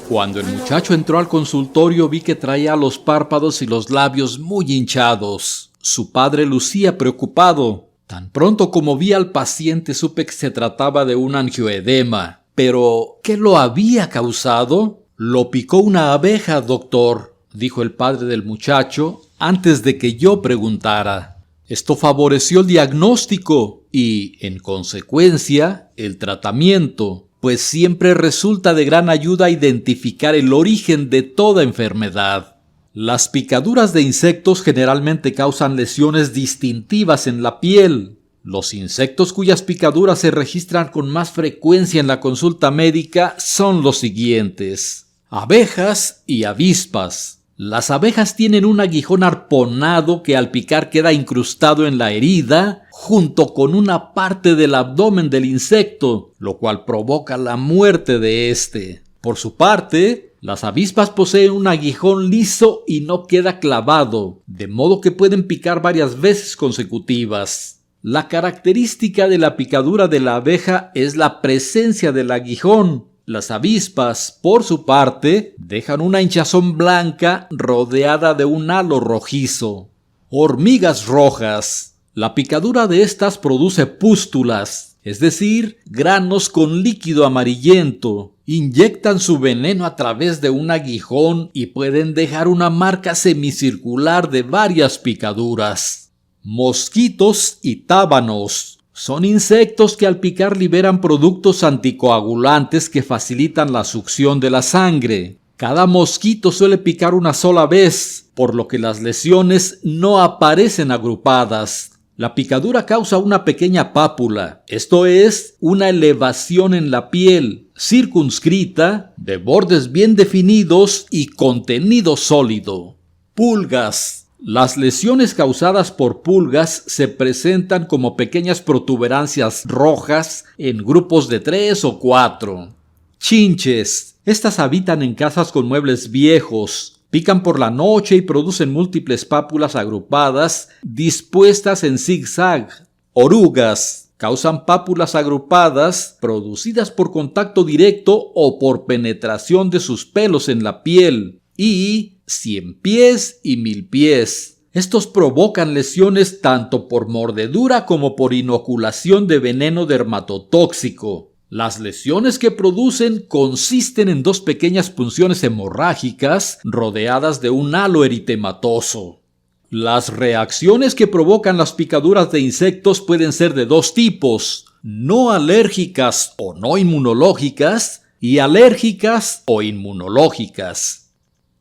Cuando el muchacho entró al consultorio vi que traía los párpados y los labios muy hinchados. Su padre lucía preocupado. Tan pronto como vi al paciente supe que se trataba de un angioedema. Pero, ¿qué lo había causado? Lo picó una abeja, doctor, dijo el padre del muchacho antes de que yo preguntara. Esto favoreció el diagnóstico y, en consecuencia, el tratamiento, pues siempre resulta de gran ayuda identificar el origen de toda enfermedad. Las picaduras de insectos generalmente causan lesiones distintivas en la piel. Los insectos cuyas picaduras se registran con más frecuencia en la consulta médica son los siguientes: abejas y avispas. Las abejas tienen un aguijón arponado que al picar queda incrustado en la herida junto con una parte del abdomen del insecto, lo cual provoca la muerte de este. Por su parte, las avispas poseen un aguijón liso y no queda clavado, de modo que pueden picar varias veces consecutivas. La característica de la picadura de la abeja es la presencia del aguijón. Las avispas, por su parte, dejan una hinchazón blanca rodeada de un halo rojizo. Hormigas rojas. La picadura de estas produce pústulas, es decir, granos con líquido amarillento. Inyectan su veneno a través de un aguijón y pueden dejar una marca semicircular de varias picaduras. Mosquitos y tábanos. Son insectos que al picar liberan productos anticoagulantes que facilitan la succión de la sangre. Cada mosquito suele picar una sola vez, por lo que las lesiones no aparecen agrupadas. La picadura causa una pequeña pápula, esto es, una elevación en la piel, circunscrita, de bordes bien definidos y contenido sólido. Pulgas. Las lesiones causadas por pulgas se presentan como pequeñas protuberancias rojas en grupos de 3 o 4. Chinches. Estas habitan en casas con muebles viejos. Pican por la noche y producen múltiples pápulas agrupadas dispuestas en zigzag. Orugas. Causan pápulas agrupadas producidas por contacto directo o por penetración de sus pelos en la piel. Y 100 pies y 1000 pies. Estos provocan lesiones tanto por mordedura como por inoculación de veneno dermatotóxico. Las lesiones que producen consisten en 2 pequeñas punciones hemorrágicas rodeadas de un halo eritematoso. Las reacciones que provocan las picaduras de insectos pueden ser de 2 tipos: no alérgicas o no inmunológicas y alérgicas o inmunológicas.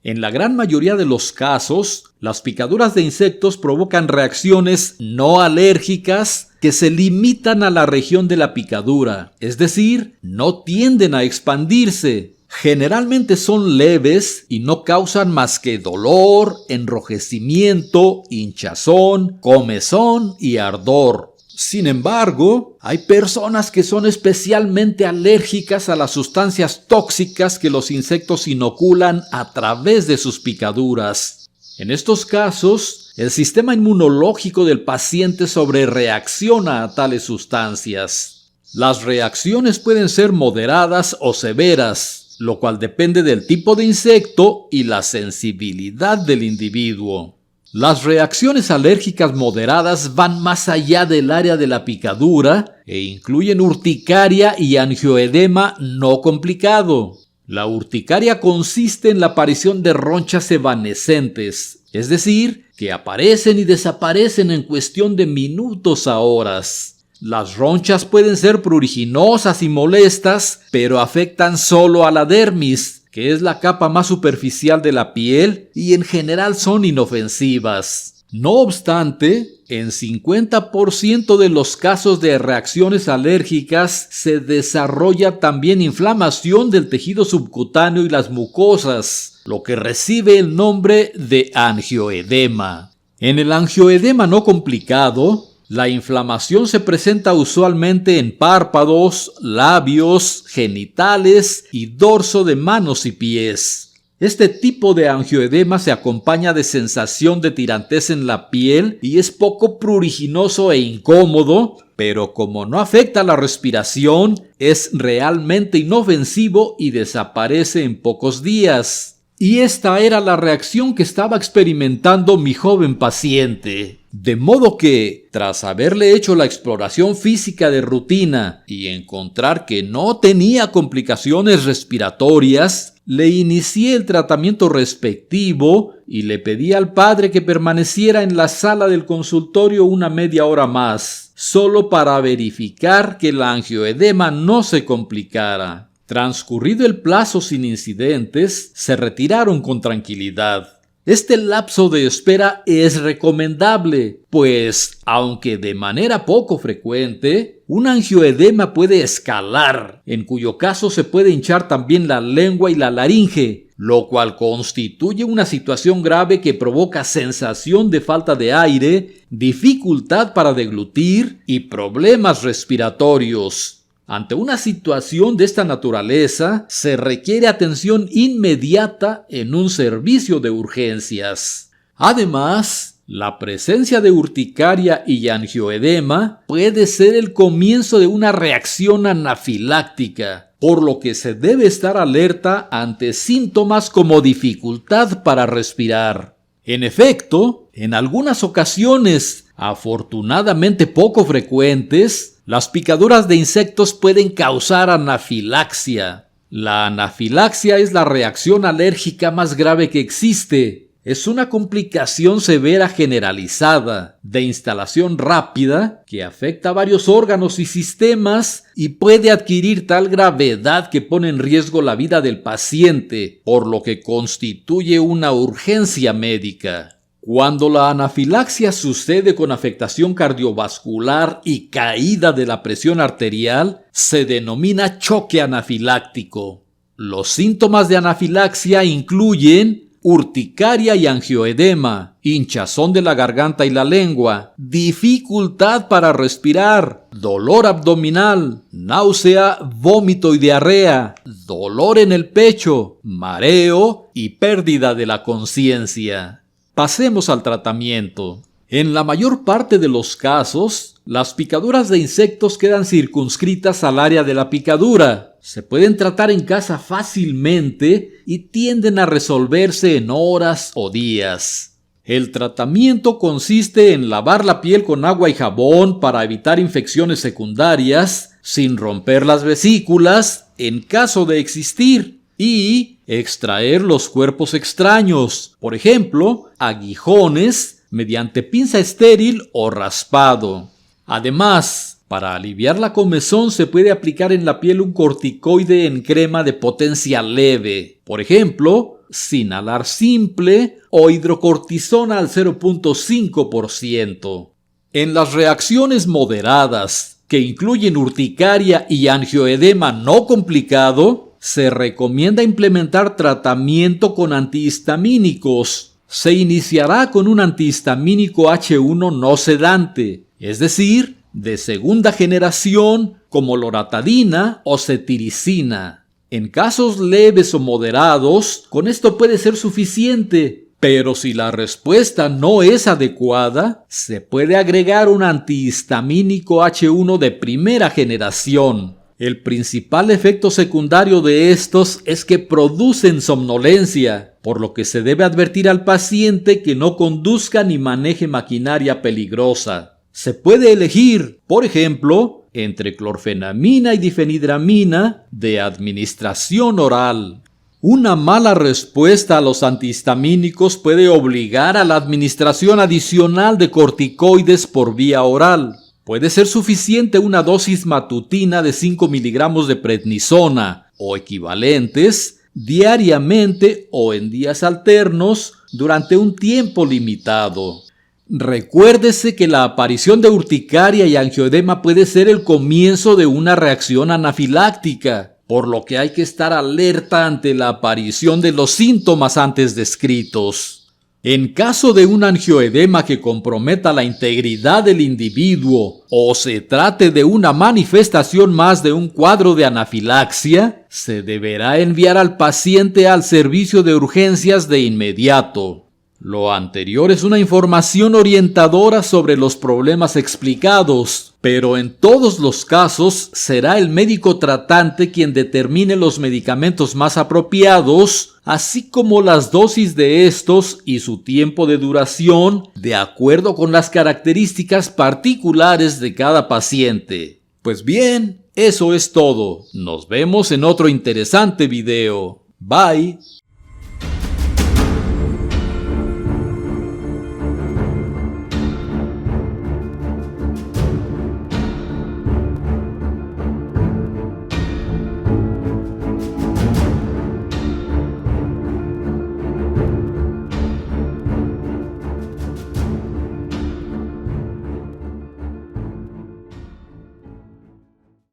En la gran mayoría de los casos, las picaduras de insectos provocan reacciones no alérgicas que se limitan a la región de la picadura, es decir, no tienden a expandirse. Generalmente son leves y no causan más que dolor, enrojecimiento, hinchazón, comezón y ardor. Sin embargo, hay personas que son especialmente alérgicas a las sustancias tóxicas que los insectos inoculan a través de sus picaduras. En estos casos, el sistema inmunológico del paciente sobrereacciona a tales sustancias. Las reacciones pueden ser moderadas o severas, lo cual depende del tipo de insecto y la sensibilidad del individuo. Las reacciones alérgicas moderadas van más allá del área de la picadura e incluyen urticaria y angioedema no complicado. La urticaria consiste en la aparición de ronchas evanescentes, es decir, que aparecen y desaparecen en cuestión de minutos a horas. Las ronchas pueden ser pruriginosas y molestas, pero afectan solo a la dermis, que es la capa más superficial de la piel, y en general son inofensivas. No obstante, en 50% de los casos de reacciones alérgicas se desarrolla también inflamación del tejido subcutáneo y las mucosas, lo que recibe el nombre de angioedema. En el angioedema no complicado, la inflamación se presenta usualmente en párpados, labios, genitales y dorso de manos y pies. Este tipo de angioedema se acompaña de sensación de tirantez en la piel y es poco pruriginoso e incómodo, pero como no afecta la respiración, es realmente inofensivo y desaparece en pocos días. Y esta era la reacción que estaba experimentando mi joven paciente. De modo que, tras haberle hecho la exploración física de rutina y encontrar que no tenía complicaciones respiratorias, le inicié el tratamiento respectivo y le pedí al padre que permaneciera en la sala del consultorio una media hora más, solo para verificar que la angioedema no se complicara. Transcurrido el plazo sin incidentes, se retiraron con tranquilidad. Este lapso de espera es recomendable, pues, aunque de manera poco frecuente, un angioedema puede escalar, en cuyo caso se puede hinchar también la lengua y la laringe, lo cual constituye una situación grave que provoca sensación de falta de aire, dificultad para deglutir y problemas respiratorios. Ante una situación de esta naturaleza, se requiere atención inmediata en un servicio de urgencias. Además, la presencia de urticaria y angioedema puede ser el comienzo de una reacción anafiláctica, por lo que se debe estar alerta ante síntomas como dificultad para respirar. En efecto, en algunas ocasiones, afortunadamente poco frecuentes, las picaduras de insectos pueden causar anafilaxia. La anafilaxia es la reacción alérgica más grave que existe. Es una complicación severa generalizada, de instalación rápida, que afecta a varios órganos y sistemas y puede adquirir tal gravedad que pone en riesgo la vida del paciente, por lo que constituye una urgencia médica. Cuando la anafilaxia sucede con afectación cardiovascular y caída de la presión arterial, se denomina choque anafiláctico. Los síntomas de anafilaxia incluyen urticaria y angioedema, hinchazón de la garganta y la lengua, dificultad para respirar, dolor abdominal, náusea, vómito y diarrea, dolor en el pecho, mareo y pérdida de la conciencia. Pasemos al tratamiento. En la mayor parte de los casos, las picaduras de insectos quedan circunscritas al área de la picadura. Se pueden tratar en casa fácilmente y tienden a resolverse en horas o días. El tratamiento consiste en lavar la piel con agua y jabón para evitar infecciones secundarias, sin romper las vesículas en caso de existir, y extraer los cuerpos extraños, por ejemplo, aguijones, mediante pinza estéril o raspado. Además, para aliviar la comezón se puede aplicar en la piel un corticoide en crema de potencia leve, por ejemplo, Sinalar simple o hidrocortisona al 0.5%. En las reacciones moderadas, que incluyen urticaria y angioedema no complicado, se recomienda implementar tratamiento con antihistamínicos. Se iniciará con un antihistamínico H1 no sedante, es decir, de segunda generación como loratadina o cetiricina. En casos leves o moderados, con esto puede ser suficiente, pero si la respuesta no es adecuada, se puede agregar un antihistamínico H1 de primera generación. El principal efecto secundario de estos es que producen somnolencia, por lo que se debe advertir al paciente que no conduzca ni maneje maquinaria peligrosa. Se puede elegir, por ejemplo, entre clorfenamina y difenhidramina de administración oral. Una mala respuesta a los antihistamínicos puede obligar a la administración adicional de corticoides por vía oral. Puede ser suficiente una dosis matutina de 5 miligramos de prednisona o equivalentes diariamente o en días alternos durante un tiempo limitado. Recuérdese que la aparición de urticaria y angioedema puede ser el comienzo de una reacción anafiláctica, por lo que hay que estar alerta ante la aparición de los síntomas antes descritos. En caso de un angioedema que comprometa la integridad del individuo o se trate de una manifestación más de un cuadro de anafilaxia, se deberá enviar al paciente al servicio de urgencias de inmediato. Lo anterior es una información orientadora sobre los problemas explicados, pero en todos los casos será el médico tratante quien determine los medicamentos más apropiados, así como las dosis de estos y su tiempo de duración, de acuerdo con las características particulares de cada paciente. Pues bien, eso es todo. Nos vemos en otro interesante video. Bye.